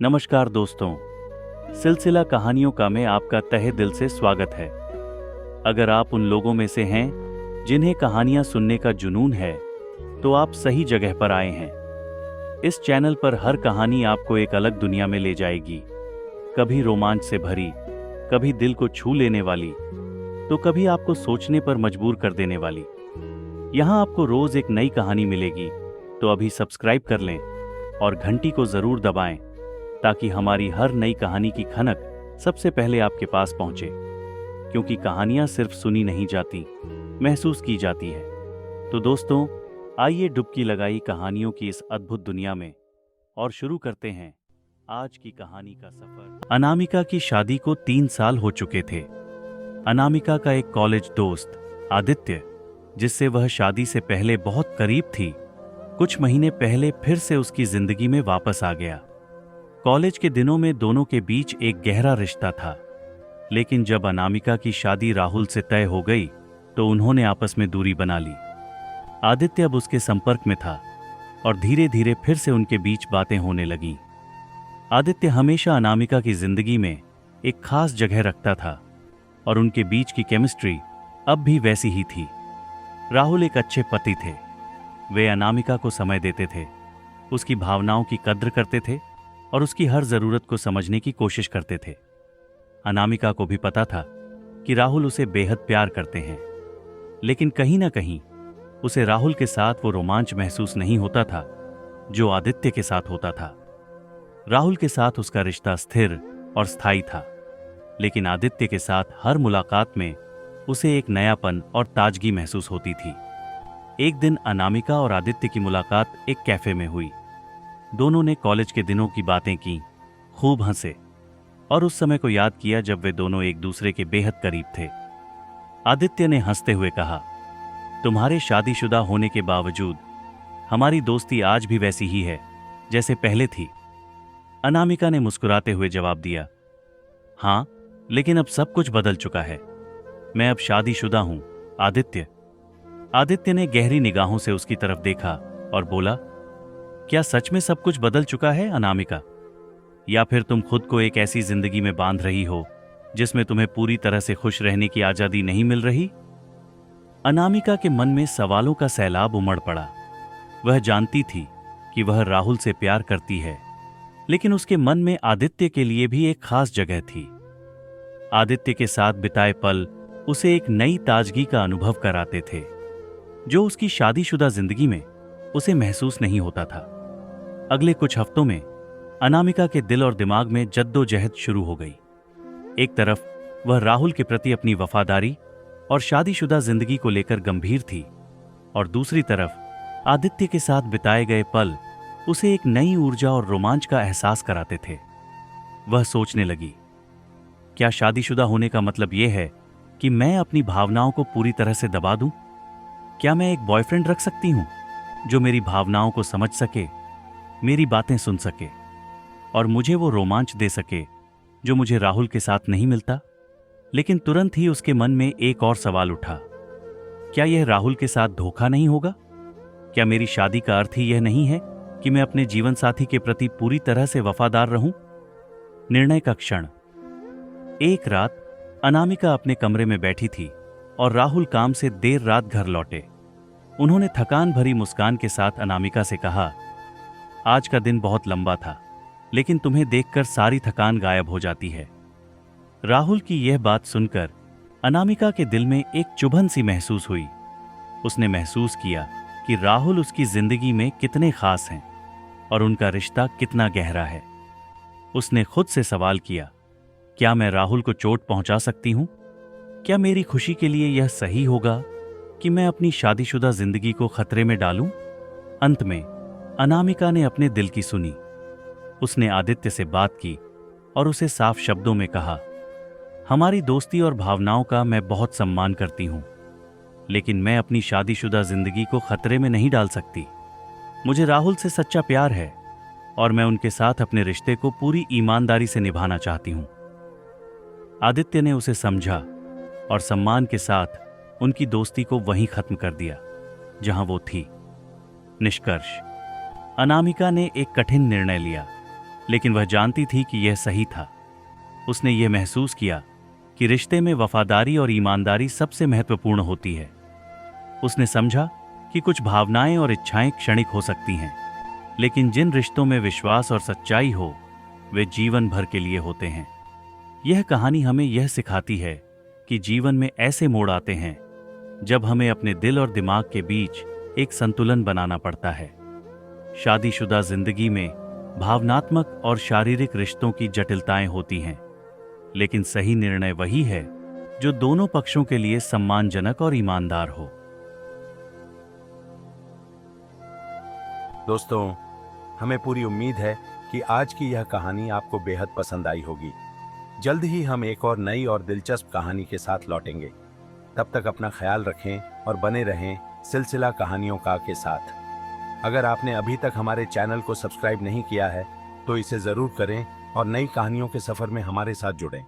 नमस्कार दोस्तों, सिलसिला कहानियों का में आपका तहे दिल से स्वागत है। अगर आप उन लोगों में से हैं जिन्हें कहानियां सुनने का जुनून है, तो आप सही जगह पर आए हैं। इस चैनल पर हर कहानी आपको एक अलग दुनिया में ले जाएगी, कभी रोमांच से भरी, कभी दिल को छू लेने वाली, तो कभी आपको सोचने पर मजबूर कर देने वाली। यहाँ आपको रोज एक नई कहानी मिलेगी, तो अभी सब्सक्राइब कर लें और घंटी को जरूर दबाएं, ताकि हमारी हर नई कहानी की खनक सबसे पहले आपके पास पहुंचे। क्योंकि कहानियां सिर्फ सुनी नहीं जाती, महसूस की जाती है। तो दोस्तों, आइए डुबकी लगाई कहानियों की इस अद्भुत दुनिया में और शुरू करते हैं आज की कहानी का सफर। अनामिका की शादी को 3 साल हो चुके थे। अनामिका का एक कॉलेज दोस्त आदित्य, जिससे वह शादी से पहले बहुत करीब थी, कुछ महीने पहले फिर से उसकी जिंदगी में वापस आ गया। कॉलेज के दिनों में दोनों के बीच एक गहरा रिश्ता था, लेकिन जब अनामिका की शादी राहुल से तय हो गई तो उन्होंने आपस में दूरी बना ली। आदित्य अब उसके संपर्क में था और धीरे धीरे फिर से उनके बीच बातें होने लगीं। आदित्य हमेशा अनामिका की जिंदगी में एक खास जगह रखता था और उनके बीच की केमिस्ट्री अब भी वैसी ही थी। राहुल एक अच्छे पति थे। वे अनामिका को समय देते थे, उसकी भावनाओं की कद्र करते थे और उसकी हर जरूरत को समझने की कोशिश करते थे। अनामिका को भी पता था कि राहुल उसे बेहद प्यार करते हैं, लेकिन कहीं ना कहीं उसे राहुल के साथ वो रोमांच महसूस नहीं होता था जो आदित्य के साथ होता था। राहुल के साथ उसका रिश्ता स्थिर और स्थायी था, लेकिन आदित्य के साथ हर मुलाकात में उसे एक नयापन और ताजगी महसूस होती थी। एक दिन अनामिका और आदित्य की मुलाकात एक कैफे में हुई। दोनों ने कॉलेज के दिनों की बातें की, खूब हंसे और उस समय को याद किया जब वे दोनों एक दूसरे के बेहद करीब थे। आदित्य ने हंसते हुए कहा, तुम्हारे शादीशुदा होने के बावजूद हमारी दोस्ती आज भी वैसी ही है जैसे पहले थी। अनामिका ने मुस्कुराते हुए जवाब दिया, हाँ, लेकिन अब सब कुछ बदल चुका है। मैं अब शादीशुदा हूं, आदित्य। आदित्य ने गहरी निगाहों से उसकी तरफ देखा और बोला, क्या सच में सब कुछ बदल चुका है अनामिका? या फिर तुम खुद को एक ऐसी जिंदगी में बांध रही हो जिसमें तुम्हें पूरी तरह से खुश रहने की आजादी नहीं मिल रही? अनामिका के मन में सवालों का सैलाब उमड़ पड़ा। वह जानती थी कि वह राहुल से प्यार करती है, लेकिन उसके मन में आदित्य के लिए भी एक खास जगह थी। आदित्य के साथ बिताए पल उसे एक नई ताजगी का अनुभव कराते थे, जो उसकी शादीशुदा जिंदगी में उसे महसूस नहीं होता था। अगले कुछ हफ्तों में अनामिका के दिल और दिमाग में जद्दोजहद शुरू हो गई। एक तरफ वह राहुल के प्रति अपनी वफादारी और शादीशुदा जिंदगी को लेकर गंभीर थी, और दूसरी तरफ आदित्य के साथ बिताए गए पल उसे एक नई ऊर्जा और रोमांच का एहसास कराते थे। वह सोचने लगी, क्या शादीशुदा होने का मतलब यह है कि मैं अपनी भावनाओं को पूरी तरह से दबा दूं? क्या मैं एक बॉयफ्रेंड रख सकती हूं जो मेरी भावनाओं को समझ सके, मेरी बातें सुन सके और मुझे वो रोमांच दे सके जो मुझे राहुल के साथ नहीं मिलता? लेकिन तुरंत ही उसके मन में एक और सवाल उठा, क्या यह राहुल के साथ धोखा नहीं होगा? क्या मेरी शादी का अर्थ ही यह नहीं है कि मैं अपने जीवन साथी के प्रति पूरी तरह से वफादार रहूं? निर्णय का क्षण। एक रात अनामिका अपने कमरे में बैठी थी और राहुल काम से देर रात घर लौटे। उन्होंने थकान भरी मुस्कान के साथ अनामिका से कहा, आज का दिन बहुत लंबा था, लेकिन तुम्हें देखकर सारी थकान गायब हो जाती है। राहुल की यह बात सुनकर अनामिका के दिल में एक चुभन सी महसूस हुई। उसने महसूस किया कि राहुल उसकी जिंदगी में कितने खास हैं और उनका रिश्ता कितना गहरा है। उसने खुद से सवाल किया, क्या मैं राहुल को चोट पहुंचा सकती हूं? क्या मेरी खुशी के लिए यह सही होगा कि मैं अपनी शादीशुदा जिंदगी को खतरे में डालूं? अंत में अनामिका ने अपने दिल की सुनी। उसने आदित्य से बात की और उसे साफ शब्दों में कहा, हमारी दोस्ती और भावनाओं का मैं बहुत सम्मान करती हूं, लेकिन मैं अपनी शादीशुदा जिंदगी को खतरे में नहीं डाल सकती। मुझे राहुल से सच्चा प्यार है और मैं उनके साथ अपने रिश्ते को पूरी ईमानदारी से निभाना चाहती हूं। आदित्य ने उसे समझा और सम्मान के साथ उनकी दोस्ती को वहीं खत्म कर दिया जहां वो थी। निष्कर्ष, अनामिका ने एक कठिन निर्णय लिया। लेकिन वह जानती थी कि यह सही था। उसने यह महसूस किया कि रिश्ते में वफादारी और ईमानदारी सबसे महत्वपूर्ण होती है। उसने समझा कि कुछ भावनाएं और इच्छाएं क्षणिक हो सकती हैं, लेकिन जिन रिश्तों में विश्वास और सच्चाई हो, वे जीवन भर के लिए होते हैं। यह कहानी हमें यह सिखाती है कि जीवन में ऐसे मोड़ आते हैं जब हमें अपने दिल और दिमाग के बीच एक संतुलन बनाना पड़ता है। शादीशुदा जिंदगी में भावनात्मक और शारीरिक रिश्तों की जटिलताएं होती हैं, लेकिन सही निर्णय वही है जो दोनों पक्षों के लिए सम्मानजनक और ईमानदार हो। दोस्तों, हमें पूरी उम्मीद है कि आज की यह कहानी आपको बेहद पसंद आई होगी। जल्द ही हम एक और नई और दिलचस्प कहानी के साथ लौटेंगे। तब तक अपना ख्याल रखें और बने रहें सिलसिला कहानियों का के साथ। अगर आपने अभी तक हमारे चैनल को सब्सक्राइब नहीं किया है तो इसे जरूर करें और नई कहानियों के सफर में हमारे साथ जुड़ें।